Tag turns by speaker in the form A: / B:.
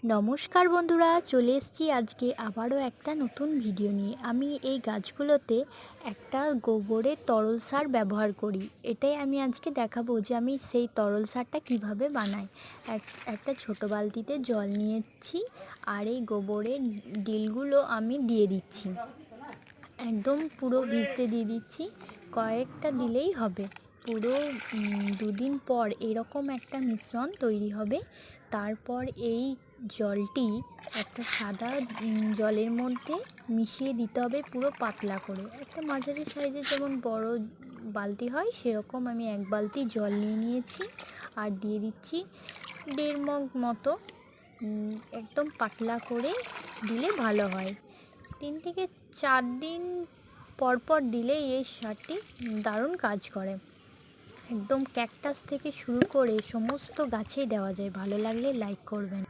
A: নমস্কার বন্ধুরা, চলে এসেছি আজকে আবারও একটা নতুন ভিডিও নিয়ে। আমি এই গাছগুলোতে একটা গোবরের তরল সার ব্যবহার করি। এটাই আমি আজকে দেখাবো যে আমি সেই তরল সারটা কিভাবে বানাই। একটা ছোট বালতিতে জল নিয়েছি আর এই গোবরের ডিলগুলো আমি দিয়ে দিচ্ছি, একদম পুরো ভিজতে দিয়ে দিচ্ছি। কয়েকটা দিলেই হবে। পুরো 2 দিন পর এরকম একটা মিশ্রণ তৈরি হবে। তারপর এই জলটি একটা সাদা জলের মধ্যে মিশিয়ে দিতে হবে, পুরো পাতলা করে। একটা মাঝারি সাইজের যেমন বড় বালতি হয় সেরকম আমি 1 বালতি জল নিয়ে নিয়েছি আর দিয়ে দিচ্ছি 1.5 মগ মতো। একদম পাতলা করে দিলে ভালো হয়। 3 থেকে 4 দিন পরপর দিলেই এই সারটি দারুণ কাজ করে। একদম ক্যাকটাস থেকে শুরু করে সমস্ত গাছেই দেওয়া যায়। ভালো লাগলে লাইক করবেন।